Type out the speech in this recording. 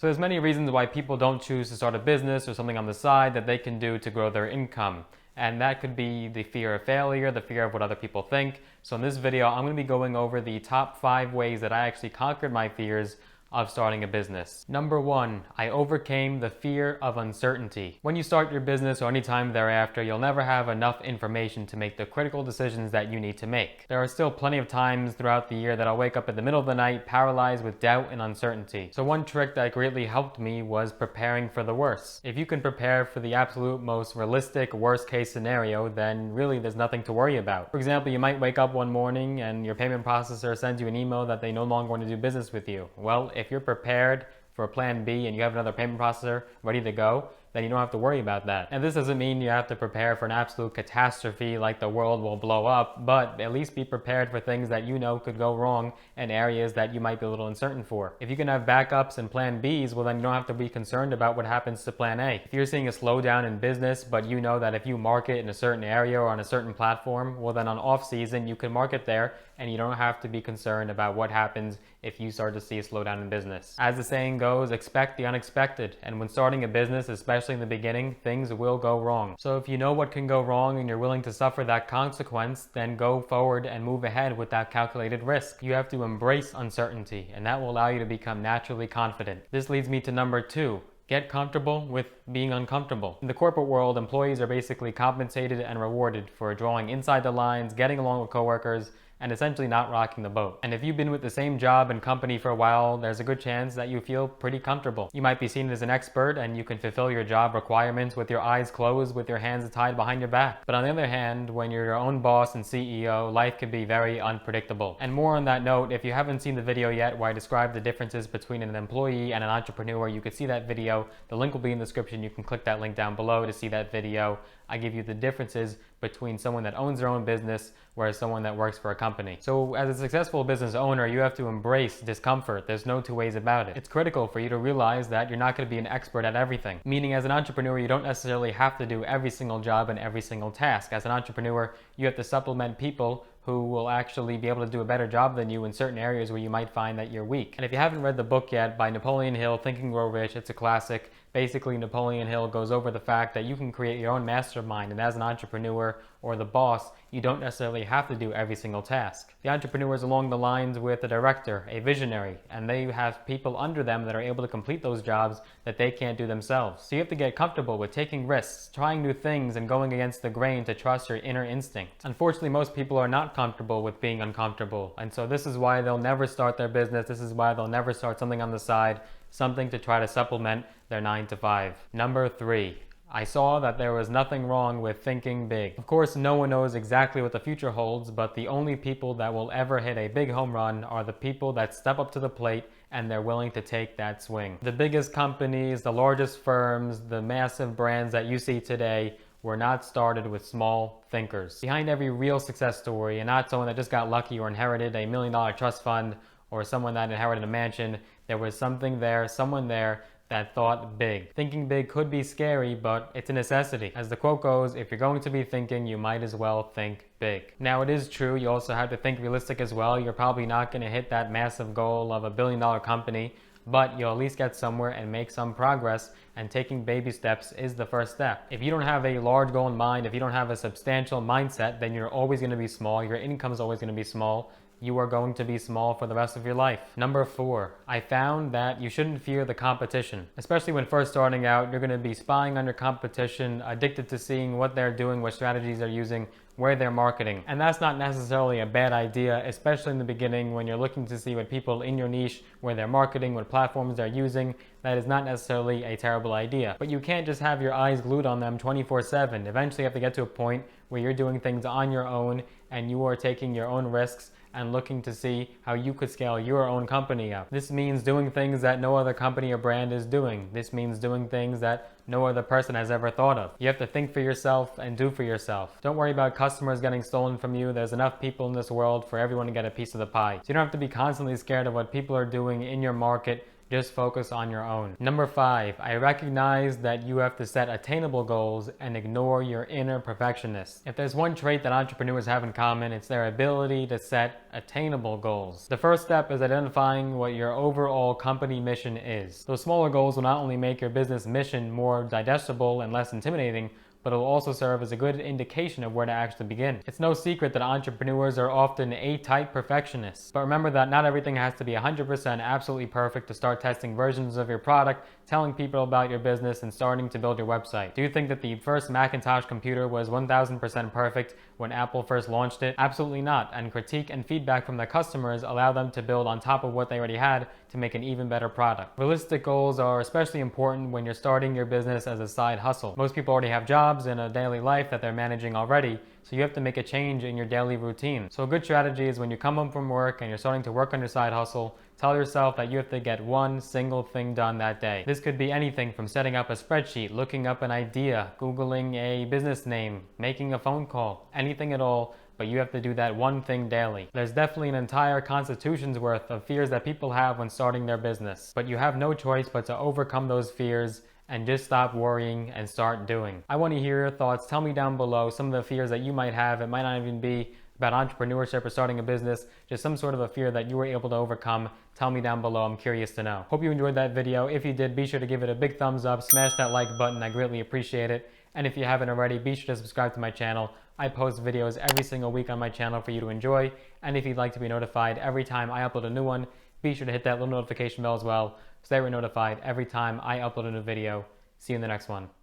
So there's many reasons why people don't choose to start a business or something on the side that they can do to grow their income. And that could be the fear of failure, the fear of what other people think. So in this video, I'm going to be going over the top 5 ways that I actually conquered my fears of starting a business. Number 1, I overcame the fear of uncertainty. When you start your business or any time thereafter, you'll never have enough information to make the critical decisions that you need to make. There are still plenty of times throughout the year that I'll wake up in the middle of the night paralyzed with doubt and uncertainty. So one trick that greatly helped me was preparing for the worst. If you can prepare for the absolute most realistic worst case scenario, then really there's nothing to worry about. For example, you might wake up one morning and your payment processor sends you an email that they no longer want to do business with you. Well, if you're prepared for plan B and you have another payment processor ready to go, then you don't have to worry about that. And this doesn't mean you have to prepare for an absolute catastrophe like the world will blow up, but at least be prepared for things that you know could go wrong and areas that you might be a little uncertain for. If you can have backups and plan Bs, well then you don't have to be concerned about what happens to plan A. If you're seeing a slowdown in business, but you know that if you market in a certain area or on a certain platform, well then on off season you can market there and you don't have to be concerned about what happens if you start to see a slowdown in business. As the saying goes, expect the unexpected. And when starting a business, especially in the beginning, things will go wrong. So if you know what can go wrong and you're willing to suffer that consequence, then go forward and move ahead with that calculated risk. You have to embrace uncertainty, and that will allow you to become naturally confident. This leads me to number 2. Get comfortable with being uncomfortable. In the corporate world, employees are basically compensated and rewarded for drawing inside the lines, getting along with coworkers, and essentially not rocking the boat. And if you've been with the same job and company for a while, there's a good chance that you feel pretty comfortable. You might be seen as an expert and you can fulfill your job requirements with your eyes closed, with your hands tied behind your back. But on the other hand, when you're your own boss and CEO, life can be very unpredictable. And more on that note, if you haven't seen the video yet where I describe the differences between an employee and an entrepreneur, you could see that video. The link will be in the description. You can click that link down below to see that video. I give you the differences between someone that owns their own business whereas someone that works for a company. So as a successful business owner, you have to embrace discomfort. There's no two ways about it. It's critical for you to realize that you're not going to be an expert at everything. Meaning as an entrepreneur, you don't necessarily have to do every single job and every single task. As an entrepreneur, you have to supplement people who will actually be able to do a better job than you in certain areas where you might find that you're weak. And if you haven't read the book yet by Napoleon Hill, Think and Grow Rich, it's a classic. Basically, Napoleon Hill goes over the fact that you can create your own mastermind, and as an entrepreneur or the boss, you don't necessarily have to do every single task. The entrepreneur is along the lines with a director, a visionary, and they have people under them that are able to complete those jobs that they can't do themselves. So you have to get comfortable with taking risks, trying new things, and going against the grain to trust your inner instinct. Unfortunately, most people are not comfortable with being uncomfortable, and so this is why they'll never start their business. This is why they'll never start something on the side, something to try to supplement their 9 to 5. Number 3. I saw that there was nothing wrong with thinking big. Of course, no one knows exactly what the future holds, but the only people that will ever hit a big home run are the people that step up to the plate and they're willing to take that swing. The biggest companies, the largest firms, the massive brands that you see today were not started with small thinkers. Behind every real success story, and not someone that just got lucky or inherited a $1 million trust fund or someone that inherited a mansion, there was something there, someone there that thought big. Thinking big could be scary, but it's a necessity. As the quote goes, if you're going to be thinking, you might as well think big. Now it is true, you also have to think realistic as well. You're probably not going to hit that massive goal of a $1 billion company, but you'll at least get somewhere and make some progress, and taking baby steps is the first step. If you don't have a large goal in mind, if you don't have a substantial mindset, then you're always going to be small. Your income is always going to be small. You are going to be small for the rest of your life. Number 4, I found that you shouldn't fear the competition. Especially when first starting out, you're going to be spying on your competition, addicted to seeing what they're doing, what strategies they're using, where they're marketing. And that's not necessarily a bad idea, especially in the beginning when you're looking to see what people in your niche, where they're marketing, what platforms they're using. That is not necessarily a terrible idea. But you can't just have your eyes glued on them 24/7. Eventually you have to get to a point where you're doing things on your own and you are taking your own risks and looking to see how you could scale your own company up. This means doing things that no other company or brand is doing. This means doing things that no other person has ever thought of. You have to think for yourself and do for yourself. Don't worry about customers getting stolen from you. There's enough people in this world for everyone to get a piece of the pie. So you don't have to be constantly scared of what people are doing in your market Just focus on your own. Number 5, I recognize that you have to set attainable goals and ignore your inner perfectionist. If there's one trait that entrepreneurs have in common, it's their ability to set attainable goals. The first step is identifying what your overall company mission is. Those smaller goals will not only make your business mission more digestible and less intimidating, but it will also serve as a good indication of where to actually begin. It's no secret that entrepreneurs are often A-type perfectionists, but remember that not everything has to be 100% absolutely perfect to start testing versions of your product, telling people about your business, and starting to build your website. Do you think that the first Macintosh computer was 1000% perfect when Apple first launched it? Absolutely not, and critique and feedback from the customers allow them to build on top of what they already had to make an even better product. Realistic goals are especially important when you're starting your business as a side hustle. Most people already have jobs and a daily life that they're managing already, so you have to make a change in your daily routine. So a good strategy is when you come home from work and you're starting to work on your side hustle, tell yourself that you have to get one single thing done that day. This could be anything from setting up a spreadsheet, looking up an idea, Googling a business name, making a phone call, anything at all, but you have to do that one thing daily. There's definitely an entire constitution's worth of fears that people have when starting their business, but you have no choice but to overcome those fears and just stop worrying and start doing. I want to hear your thoughts. Tell me down below some of the fears that you might have. It might not even be about entrepreneurship or starting a business, just some sort of a fear that you were able to overcome. Tell me down below. I'm curious to know. Hope you enjoyed that video. If you did, be sure to give it a big thumbs up, smash that like button. I greatly appreciate it. And if you haven't already, be sure to subscribe to my channel. I post videos every single week on my channel for you to enjoy. And if you'd like to be notified every time I upload a new one, be sure to hit that little notification bell as well, so that you're notified every time I upload a new video. See you in the next one.